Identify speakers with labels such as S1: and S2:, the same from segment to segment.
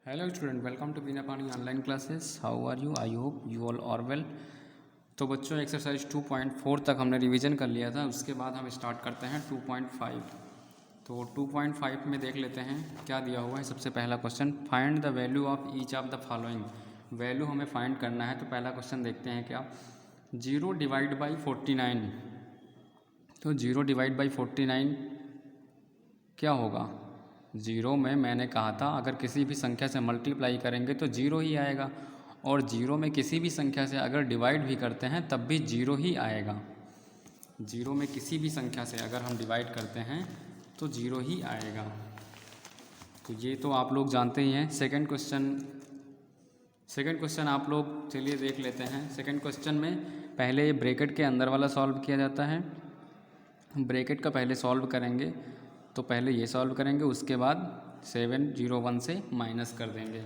S1: Hello student, welcome to Beena Pani online classes. How are you? I hope you all are well. तो बच्चों, exercise 2.4 तक हमने revision कर लिया था। उसके बाद हम स्टार्ट करते हैं 2.5। तो 2.5 में देख लेते हैं क्या दिया हुआ है। सबसे पहला question, find the value of each of the following. Value हमें फाइंड करना है। तो पहला क्वेश्चन देखते हैं क्या, 0 डिवाइड बाई 49। तो 0 डिवाइड बाई 49 क्या होगा? ज़ीरो में मैंने कहा था अगर किसी भी संख्या से मल्टीप्लाई करेंगे तो ज़ीरो ही आएगा, और ज़ीरो में किसी भी संख्या से अगर डिवाइड भी करते हैं तब भी ज़ीरो ही आएगा। ज़ीरो में किसी भी संख्या से अगर हम डिवाइड करते हैं तो ज़ीरो ही आएगा। तो ये तो आप लोग जानते ही हैं। सेकंड क्वेश्चन आप लोग चलिए देख लेते हैं। सेकंड क्वेश्चन में पहले ये ब्रैकेट के अंदर वाला सॉल्व किया जाता है। ब्रैकेट का पहले सॉल्व करेंगे, तो पहले ये सॉल्व करेंगे, उसके बाद 701 से माइनस कर देंगे।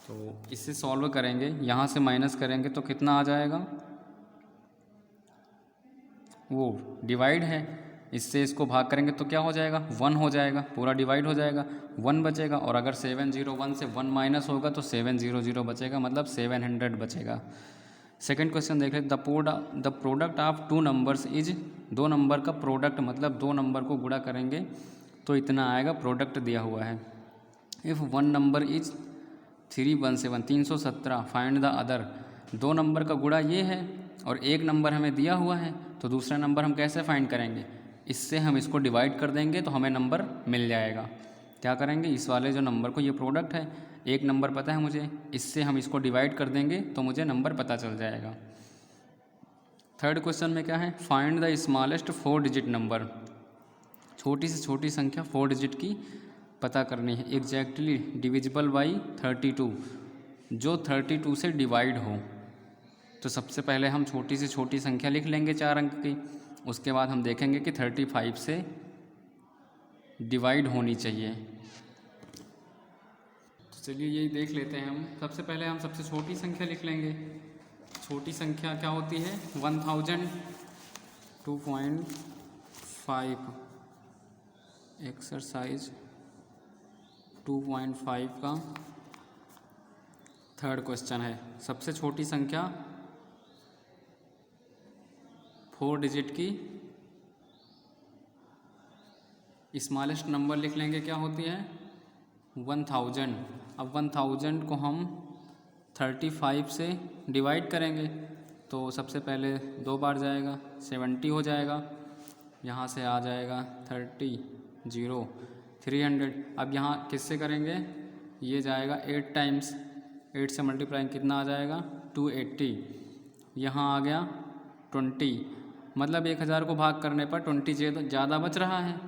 S1: तो इसे सॉल्व करेंगे, यहाँ से माइनस करेंगे तो कितना आ जाएगा? वो डिवाइड है, इससे इसको भाग करेंगे तो क्या हो जाएगा? 1 हो जाएगा, पूरा डिवाइड हो जाएगा, 1 बचेगा। और अगर 701 से 1 माइनस होगा तो 700 बचेगा, मतलब 700 बचेगा। सेकंड क्वेश्चन देख लें, the product of two numbers is. दो नंबर का प्रोडक्ट मतलब दो नंबर को गुणा करेंगे तो इतना आएगा, प्रोडक्ट दिया हुआ है। If one number is 317 317 find the other. दो नंबर का गुणा ये है और एक नंबर हमें दिया हुआ है, तो दूसरा नंबर हम कैसे फाइंड करेंगे? इससे हम इसको डिवाइड कर देंगे तो हमें नंबर मिल जाएगा। क्या करेंगे, इस वाले जो नंबर को, ये प्रोडक्ट है, एक नंबर पता है मुझे, इससे हम इसको डिवाइड कर देंगे तो मुझे नंबर पता चल जाएगा। थर्ड क्वेश्चन में क्या है, find the smallest 4 digit number. छोटी से छोटी संख्या 4 डिजिट की पता करनी है। एग्जैक्टली डिविजिबल बाई 32, जो 32 से डिवाइड हो। तो सबसे पहले हम छोटी से छोटी संख्या लिख लेंगे 4 अंक की, उसके बाद हम देखेंगे कि 35 से डिवाइड होनी चाहिए। तो चलिए यही देख लेते हैं हम। सबसे पहले हम सबसे छोटी संख्या लिख लेंगे। छोटी संख्या क्या होती है? 1000। 2.5 एक्सरसाइज 2.5 का थर्ड क्वेश्चन है। सबसे छोटी संख्या 4 डिजिट की स्मॉलेस्ट नंबर लिख लेंगे, क्या होती है? 1000। अब 1000 को हम 35 से डिवाइड करेंगे तो सबसे पहले 2 बार जाएगा, 70 हो जाएगा, यहाँ से आ जाएगा 300। अब यहाँ किससे करेंगे? ये जाएगा 8 टाइम्स, 8 से मल्टीप्लाई कितना आ जाएगा? 280। यहाँ आ गया 20, मतलब 1000 को भाग करने पर 20 ज़्यादा बच रहा है,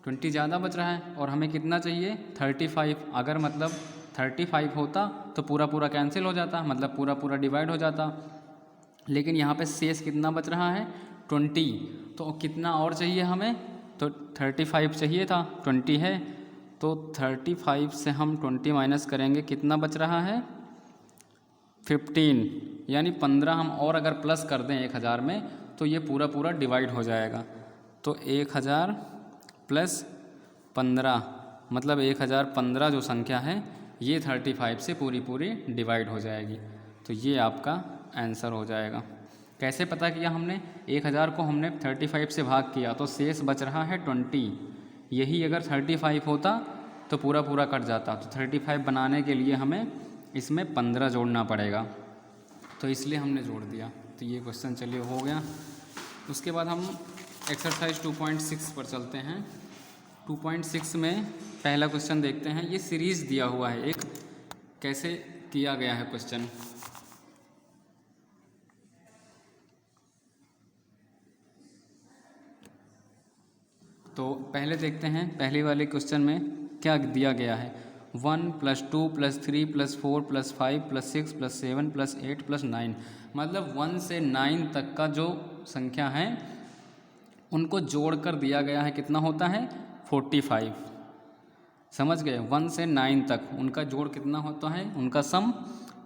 S1: 20 ज़्यादा बच रहा है। और हमें कितना चाहिए? 35। अगर मतलब 35 होता तो पूरा पूरा कैंसिल हो जाता, मतलब पूरा पूरा डिवाइड हो जाता। लेकिन यहाँ पे शेष कितना बच रहा है? 20। तो कितना और चाहिए हमें? तो 35 चाहिए था, 20 है, तो 35 से हम 20 माइनस करेंगे, कितना बच रहा है? 15, यानी 15 हम और अगर प्लस कर दें 1000 में तो ये पूरा पूरा डिवाइड हो जाएगा। तो 1000 प्लस 15 मतलब 1015 जो संख्या है ये 35 से पूरी पूरी डिवाइड हो जाएगी। तो ये आपका आंसर हो जाएगा। कैसे पता किया हमने? 1000 को हमने 35 से भाग किया तो शेष बच रहा है 20। यही अगर 35 होता तो पूरा पूरा कट जाता। तो 35 बनाने के लिए हमें इसमें 15 जोड़ना पड़ेगा, तो इसलिए हमने जोड़ दिया। तो ये क्वेश्चन चलिए हो गया। उसके बाद हम एक्सरसाइज 2.6 पर चलते हैं। 2.6 में पहला क्वेश्चन देखते हैं। ये सीरीज़ दिया हुआ है एक, कैसे किया गया है क्वेश्चन। तो पहले देखते हैं पहले वाले क्वेश्चन में क्या दिया गया है। 1 + 2 + 3 + 4 + 5 + 6 + 7 + 8 + 9, मतलब 1 से 9 तक का जो संख्या है उनको जोड़कर दिया गया है। कितना होता है? 45। समझ गए? 1 से 9 तक उनका जोड़ कितना होता है? उनका सम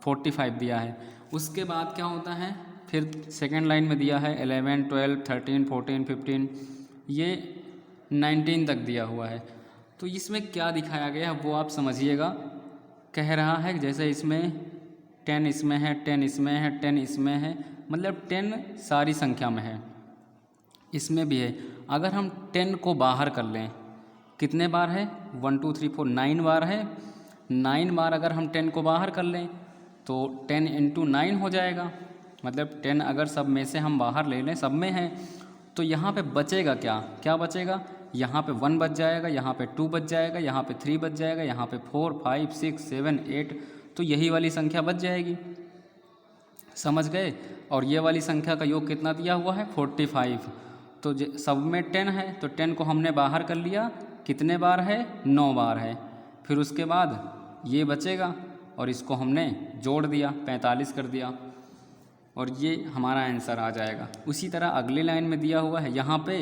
S1: 45 दिया है। उसके बाद क्या होता है? फिर सेकेंड लाइन में दिया है 11 12 13 14 15, ये 19 तक दिया हुआ है। तो इसमें क्या दिखाया गया है वो आप समझिएगा। कह रहा है जैसे इसमें 10 इसमें है, 10 इसमें है, 10 इसमें है, मतलब 10 सारी संख्या में है, इसमें भी है। अगर हम 10 को बाहर कर लें, कितने बार है? 1 2 3 4 9 बार है। 9 बार अगर हम 10 को बाहर कर लें तो 10 × 9 हो जाएगा। मतलब 10 अगर सब में से हम बाहर ले लें, सब में है, तो यहाँ पे बचेगा क्या? क्या बचेगा? यहाँ पे 1 बच जाएगा, यहाँ पे 2 बच जाएगा, यहाँ पे 3 बच जाएगा, यहाँ पे 4 5 6 7 8, तो यही वाली संख्या बच जाएगी। समझ गए? और ये वाली संख्या का योग कितना दिया हुआ है? 45। तो सब में 10 है, तो 10 को हमने बाहर कर लिया, कितने बार है? 9 बार है। फिर उसके बाद ये बचेगा और इसको हमने जोड़ दिया, 45 कर दिया, और ये हमारा आंसर आ जाएगा। उसी तरह अगली लाइन में दिया हुआ है, यहाँ पे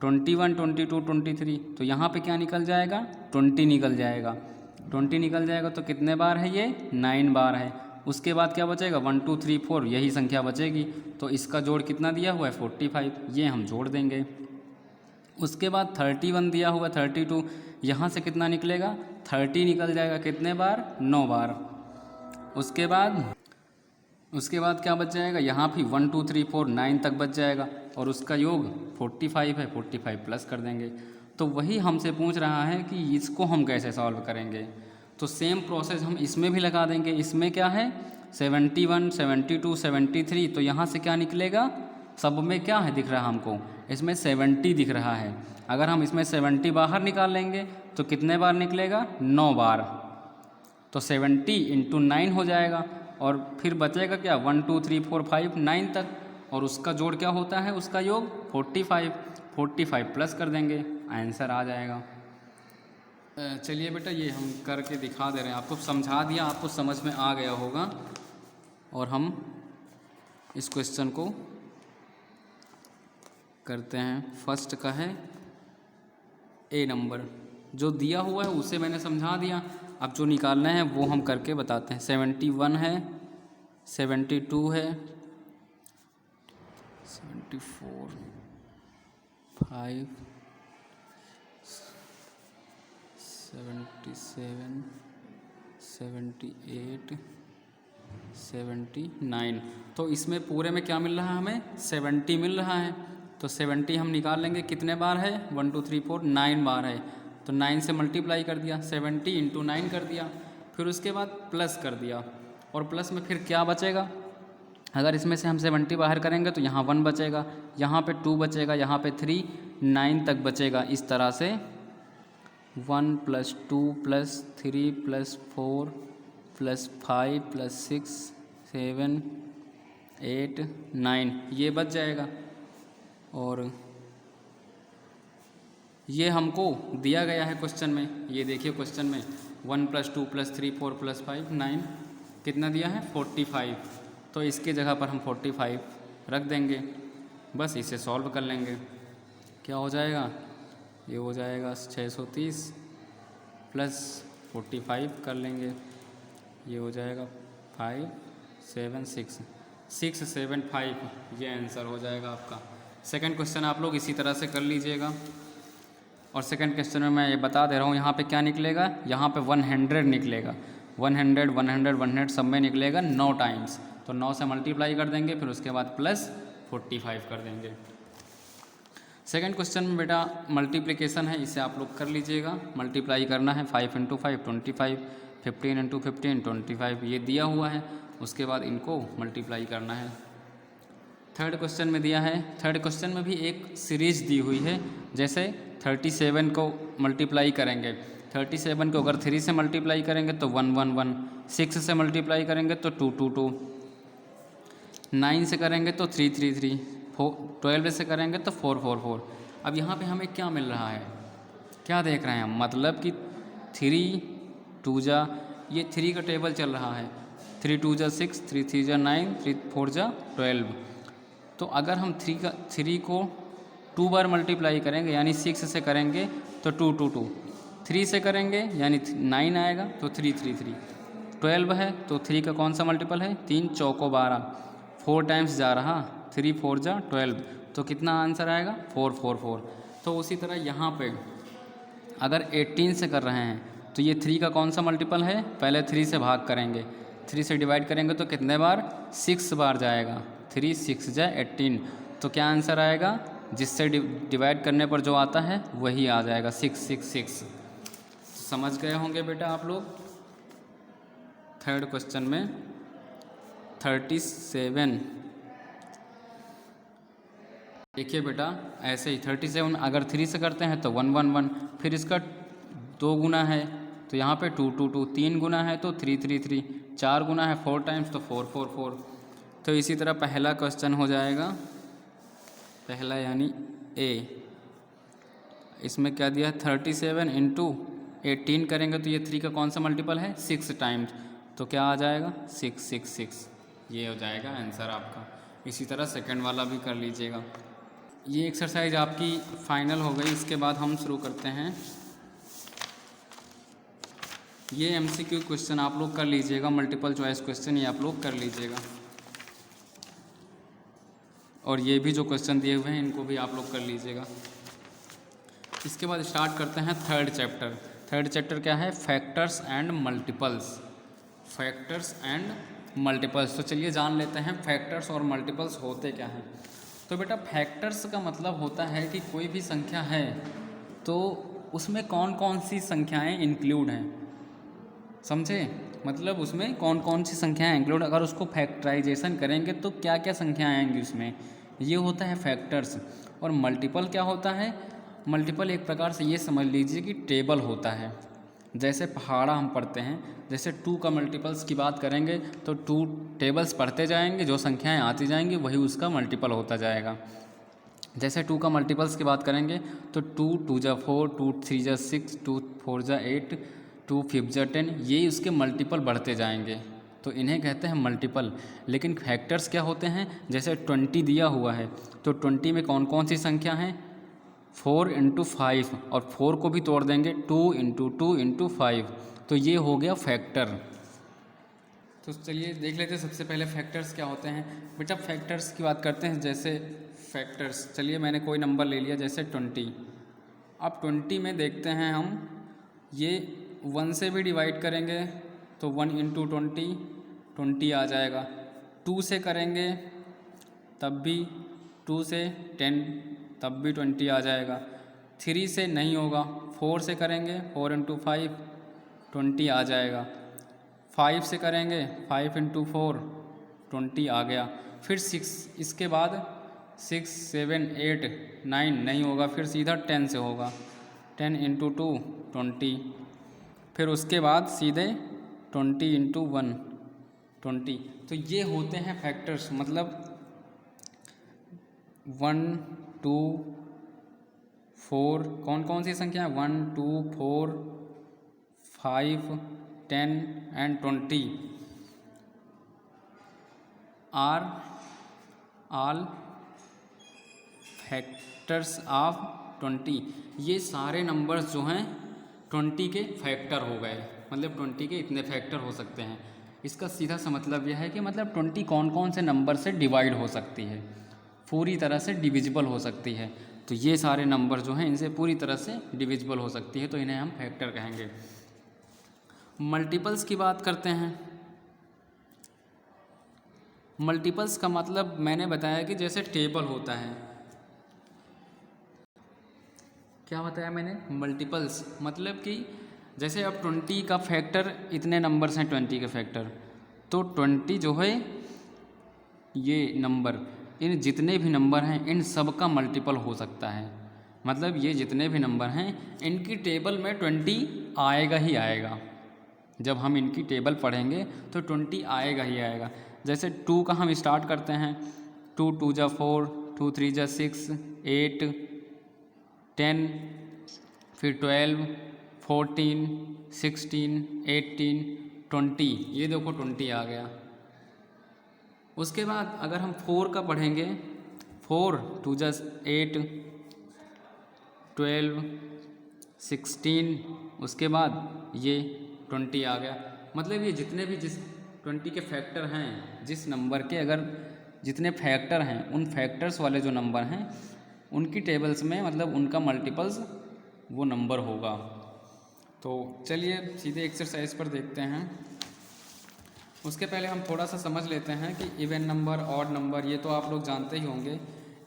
S1: 21 22 23, तो यहाँ पे क्या निकल जाएगा? 20 निकल जाएगा। 20 निकल जाएगा तो कितने बार है ये? 9 बार है। उसके बाद क्या बचेगा? 1 2 3 4, यही संख्या बचेगी। तो इसका जोड़ कितना दिया हुआ है? 45, ये हम जोड़ देंगे। उसके बाद 31 दिया हुआ है, 32, यहाँ से कितना निकलेगा? 30 निकल जाएगा। कितने बार? 9 बार। उसके बाद क्या बच जाएगा? यहाँ भी 1 2 3 4 9 तक बच जाएगा, और उसका योग 45 है, 45 प्लस कर देंगे। तो वही हमसे पूछ रहा है कि इसको हम कैसे सॉल्व करेंगे। तो सेम प्रोसेस हम इसमें भी लगा देंगे। इसमें क्या है? 71 72 73, तो यहाँ से क्या निकलेगा? सब में क्या है दिख रहा हमको? इसमें 70 दिख रहा है। अगर हम इसमें 70 बाहर निकाल लेंगे तो कितने बार निकलेगा? 9 बार। तो 70 × 9 हो जाएगा, और फिर बचेगा क्या? 1 2 3 4 5 9 तक, और उसका जोड़ क्या होता है? उसका योग 45 प्लस कर देंगे, आंसर आ जाएगा। चलिए बेटा, ये हम करके दिखा दे रहे हैं आपको, समझा दिया, आपको समझ में आ गया होगा। और हम इस क्वेश्चन को करते हैं। फर्स्ट का है ए नंबर, जो दिया हुआ है उसे मैंने समझा दिया। अब जो निकालना है वो हम करके बताते हैं। 71 है, 72 है, 74 5 77 78 79, तो इसमें पूरे में क्या मिल रहा है हमें? 70 मिल रहा है। तो 70 हम निकाल लेंगे, कितने बार है? 1 2 3 4 9 बार है। तो 9 से मल्टीप्लाई कर दिया, 70 × 9 कर दिया, फिर उसके बाद प्लस कर दिया, और प्लस में फिर क्या बचेगा? अगर इसमें से हम 70 बाहर करेंगे तो यहाँ 1 बचेगा, यहाँ पे 2 बचेगा, यहाँ पे 3, 9 तक बचेगा। इस तरह से 1 + 2 + 3 + 4 + 5 + 6 7 8 9, ये बच जाएगा। और ये हमको दिया गया है क्वेश्चन में। ये देखिए क्वेश्चन में 1 + 2 + 3 4 + 5 9, कितना दिया है? 45। तो इसके जगह पर हम 45 रख देंगे, बस इसे सॉल्व कर लेंगे। क्या हो जाएगा? ये हो जाएगा 630 + 45 कर लेंगे, ये हो जाएगा 5 7 6 6 7 5, ये आंसर हो जाएगा आपका। सेकंड क्वेश्चन आप लोग इसी तरह से कर लीजिएगा। और सेकंड क्वेश्चन में मैं ये बता दे रहा हूँ, यहाँ पे क्या निकलेगा? यहाँ पे 100 निकलेगा। 100 100 100 सब में निकलेगा 9 टाइम्स। तो 9 से मल्टीप्लाई कर देंगे, फिर उसके बाद प्लस 45 कर देंगे। सेकंड क्वेश्चन में बेटा मल्टीप्लिकेशन है, इसे आप लोग कर लीजिएगा। मल्टीप्लाई करना है, 5 × 5 25, 15 × 15 25, ये दिया हुआ है। उसके बाद इनको मल्टीप्लाई करना है। थर्ड क्वेश्चन में दिया है, थर्ड क्वेश्चन में भी एक सीरीज दी हुई है। जैसे 37 को मल्टीप्लाई करेंगे, 37 को अगर 3 से मल्टीप्लाई करेंगे तो 1 1 1, 6 से मल्टीप्लाई करेंगे तो 2 2 2, 9 से करेंगे तो 3 3 3, 12 से करेंगे तो 4 4 4। अब यहाँ पे हमें क्या मिल रहा है? क्या देख रहे हैं हम? मतलब कि 3 2 जा, ये 3 का टेबल चल रहा है। 3 2 जा 6, 3 3 जा 9, 3 4 जा 12। तो अगर हम 3 को 2 बार मल्टीप्लाई करेंगे यानी 6 से करेंगे तो 2 2 2, 3 से करेंगे यानी 9 आएगा तो 3 3 3, 12 है तो 3 का कौन सा मल्टीपल है? 3 चौको 12, 4 टाइम्स जा रहा, 3 4 जा 12, तो कितना आंसर आएगा? 4 4 4। तो उसी तरह यहाँ पे अगर 18 से कर रहे हैं तो ये 3 का कौन सा मल्टीपल है, पहले 3 से भाग करेंगे, 3 से डिवाइड करेंगे तो कितने बार, 6 बार जाएगा, 3 6 जा 18, तो क्या आंसर आएगा, जिससे डिवाइड करने पर जो आता है वही आ जाएगा 666। समझ गए होंगे बेटा आप लोग। थर्ड क्वेश्चन में 37, देखिए बेटा ऐसे ही 37 अगर 3 से करते हैं तो 111, फिर इसका 2 गुना है तो यहाँ पे 2 2 2, 3 गुना है तो 3 3 3, 4 गुना है 4 टाइम्स तो 4 4 4। तो इसी तरह पहला क्वेश्चन हो जाएगा, पहला यानी ए, इसमें क्या दिया है 37 इंटू 18 करेंगे तो ये 3 का कौन सा मल्टीपल है, 6 टाइम्स, तो क्या आ जाएगा 666, ये हो जाएगा आंसर आपका। इसी तरह सेकंड वाला भी कर लीजिएगा। ये एक्सरसाइज आपकी फाइनल हो गई। इसके बाद हम शुरू करते हैं, ये एमसीक्यू क्वेश्चन आप लोग कर लीजिएगा, मल्टीपल चॉइस क्वेश्चन ये आप लोग कर लीजिएगा, और ये भी जो क्वेश्चन दिए हुए हैं इनको भी आप लोग कर लीजिएगा। इसके बाद स्टार्ट करते हैं थर्ड चैप्टर। थर्ड चैप्टर क्या है, factors and multiples, factors and multiples. तो चलिए जान लेते हैं फैक्टर्स और मल्टीपल्स होते क्या हैं। तो बेटा फैक्टर्स का मतलब होता है कि कोई भी संख्या है तो उसमें कौन कौन सी संख्याएं इंक्लूड हैं, समझे, मतलब उसमें कौन कौन सी संख्याएं इंक्लूड, अगर उसको फैक्टराइजेशन करेंगे तो क्या क्या संख्याएं आएंगी उसमें, ये होता है फैक्टर्स। और मल्टीपल क्या होता है, मल्टीपल एक प्रकार से ये समझ लीजिए कि टेबल होता है, जैसे पहाड़ा हम पढ़ते हैं, जैसे 2 का मल्टीपल्स की बात करेंगे तो 2 टेबल्स पढ़ते जाएंगे, जो संख्याएं आती जाएंगी वही उसका मल्टीपल होता जाएगा। जैसे 2 का मल्टीपल्स की बात करेंगे तो 2 2 जा 4, 2 3 जा 6, 2 4 जा 8, 2 5 जा 10, ये उसके मल्टीपल बढ़ते जाएंगे, तो इन्हें कहते हैं मल्टीपल। लेकिन फैक्टर्स क्या होते हैं, जैसे 20 दिया हुआ है तो 20 में कौन कौन सी संख्या हैं, 4 इंटू 5, और 4 को भी तोड़ देंगे 2 इंटू 2 इंटू 5, तो ये हो गया फैक्टर। तो चलिए देख लेते हैं सबसे पहले फैक्टर्स क्या होते हैं। बेटा फैक्टर्स की बात करते हैं, जैसे फैक्टर्स, चलिए मैंने कोई नंबर ले लिया जैसे 20, अब 20 में देखते हैं हम, ये 1 से भी डिवाइड करेंगे तो 1 इंटू 20 आ जाएगा, 2 से करेंगे तब भी, 2 से 10 तब भी 20 आ जाएगा, 3 से नहीं होगा, 4 से करेंगे 4 इंटू 5 20 आ जाएगा, 5 से करेंगे 5 इंटू 4 20 आ गया, फिर 6, इसके बाद 6 7 8 9 नहीं होगा, फिर सीधा 10 से होगा, 10 इंटू 2 20, फिर उसके बाद सीधे 20 इंटू 1 20। तो ये होते हैं फैक्टर्स, मतलब 1 2 4, कौन कौन सी संख्या, 1 2 4 5 10 and 20 are all factors of 20। ये सारे नंबर्स जो हैं 20 के फैक्टर हो गए, मतलब 20 के इतने फैक्टर हो सकते हैं। इसका सीधा सा मतलब यह है कि मतलब 20 कौन कौन से नंबर से डिवाइड हो सकती है, पूरी तरह से डिविजिबल हो सकती है। तो ये सारे नंबर जो हैं इनसे पूरी तरह से डिविजिबल हो सकती है, तो इन्हें हम फैक्टर कहेंगे। मल्टीपल्स की बात करते हैं। मल्टीपल्स का मतलब मैंने बताया कि जैसे टेबल होता है, क्या बताया मैंने, मल्टीपल्स मतलब कि जैसे अब 20 का फैक्टर, इतने नंबर्स हैं 20 के फैक्टर, तो 20 जो है ये नंबर, इन जितने भी नंबर हैं इन सब का मल्टीपल हो सकता है, मतलब ये जितने भी नंबर हैं इनकी टेबल में 20 आएगा ही आएगा, जब हम इनकी टेबल पढ़ेंगे तो 20 आएगा ही आएगा। जैसे 2 का हम स्टार्ट करते हैं, 2 2 जा 4, 2 3 जा 6, 8 10, फिर 12 14 16 18 20, ये देखो 20 आ गया। उसके बाद अगर हम 4 का पढ़ेंगे, 4 2 जा 8 12 16, उसके बाद ये 20 आ गया। मतलब ये जितने भी जिस 20 के फैक्टर हैं, जिस नंबर के अगर जितने फैक्टर हैं, उन फैक्टर्स वाले जो नंबर हैं उनकी टेबल्स में मतलब उनका मल्टीपल्स वो नंबर होगा। तो चलिए सीधे एक्सरसाइज पर देखते हैं। उसके पहले हम थोड़ा सा समझ लेते हैं कि इवन नंबर, ऑड नंबर, ये तो आप लोग जानते ही होंगे।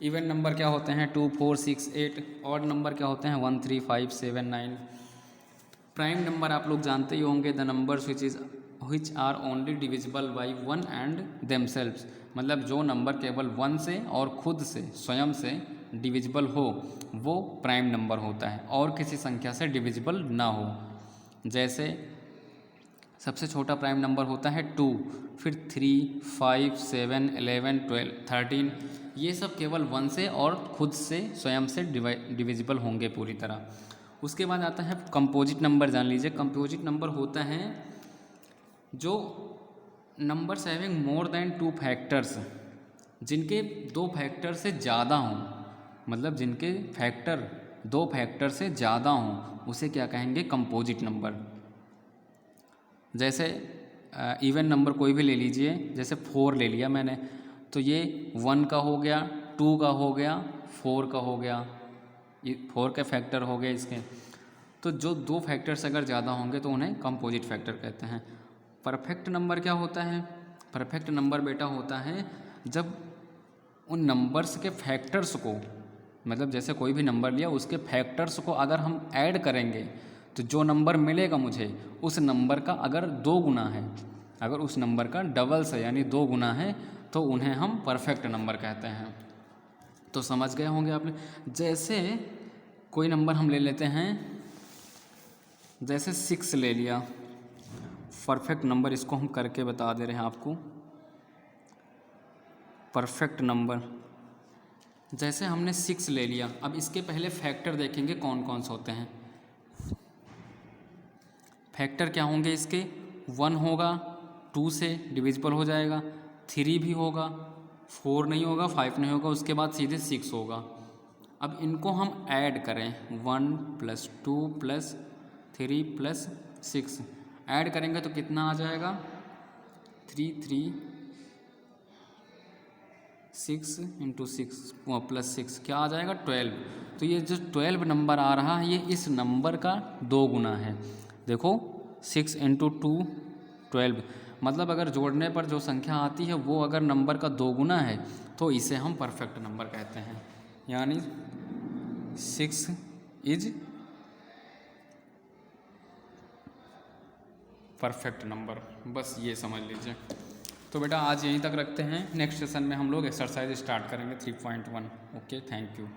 S1: इवन नंबर क्या होते हैं 2, 4, 6, 8। ऑड नंबर क्या होते हैं 1, 3, 5, 7, 9। प्राइम नंबर आप लोग जानते ही होंगे, the numbers which are only divisible by 1 and themselves. मतलब जो नंबर केवल 1 से और खुद से, स्वयं से डिविजिबल हो वो प्राइम नंबर होता है, और किसी संख्या से डिविजिबल ना हो। जैसे सबसे छोटा प्राइम नंबर होता है 2, फिर 3, 5, 7, 11, 12, 13। ये सब केवल 1 से और खुद से, स्वयं से डिविजिबल होंगे पूरी तरह। उसके बाद आता है कंपोजिट नंबर। जान लीजिए कंपोजिट नंबर होता है जो numbers having more than 2 factors, जिनके 2 फैक्टर से ज़्यादा हों। मतलब जिनके फैक्टर 2 फैक्टर से ज़्यादा हों, उसे क्या कहेंगे कंपोजिट नंबर। जैसे इवन नंबर कोई भी ले लीजिए, जैसे 4 ले लिया मैंने, तो ये 1 का हो गया, 2 का हो गया, 4 का हो गया, ये 4 के फैक्टर हो गए इसके। तो जो 2 फैक्टर्स अगर ज़्यादा होंगे तो उन्हें कंपोजिट फैक्टर कहते हैं। परफेक्ट नंबर क्या होता है? परफेक्ट नंबर बेटा होता है जब उन नंबर्स के फैक्टर्स को, मतलब जैसे कोई भी नंबर लिया उसके फैक्टर्स को अगर हम ऐड करेंगे तो जो नंबर मिलेगा मुझे उस नंबर का अगर 2 गुना है, अगर उस नंबर का डबल्स है यानी 2 गुना है, तो उन्हें हम परफेक्ट नंबर कहते हैं। तो समझ गए होंगे आपने। जैसे कोई नंबर हम ले लेते हैं, जैसे 6 ले लिया, परफेक्ट नंबर, इसको हम करके बता दे रहे हैं आपको। परफेक्ट नंबर जैसे हमने 6 ले लिया, अब इसके पहले फैक्टर देखेंगे कौन कौन से होते हैं। फैक्टर क्या होंगे इसके? 1 होगा, 2 से डिविजिबल हो जाएगा, 3 भी होगा, 4 नहीं होगा, 5 नहीं होगा, उसके बाद सीधे 6 होगा। अब इनको हम ऐड करें, 1 + 2 + 3 + 6 ऐड करेंगे तो कितना आ जाएगा? 3, 3, 6 × 6 + 6 क्या आ जाएगा? 12। तो ये जो 12 नंबर आ रहा है ये इस नंबर का 2 गुना है। देखो 6 × 2 12, मतलब अगर जोड़ने पर जो संख्या आती है वो अगर नंबर का 2 गुना है तो इसे हम परफेक्ट नंबर कहते हैं। यानी 6 इज परफेक्ट नंबर। बस ये समझ लीजिए। तो बेटा आज यहीं तक रखते हैं, नेक्स्ट सेशन में हम लोग एक्सरसाइज स्टार्ट करेंगे 3.1। Okay, thank you.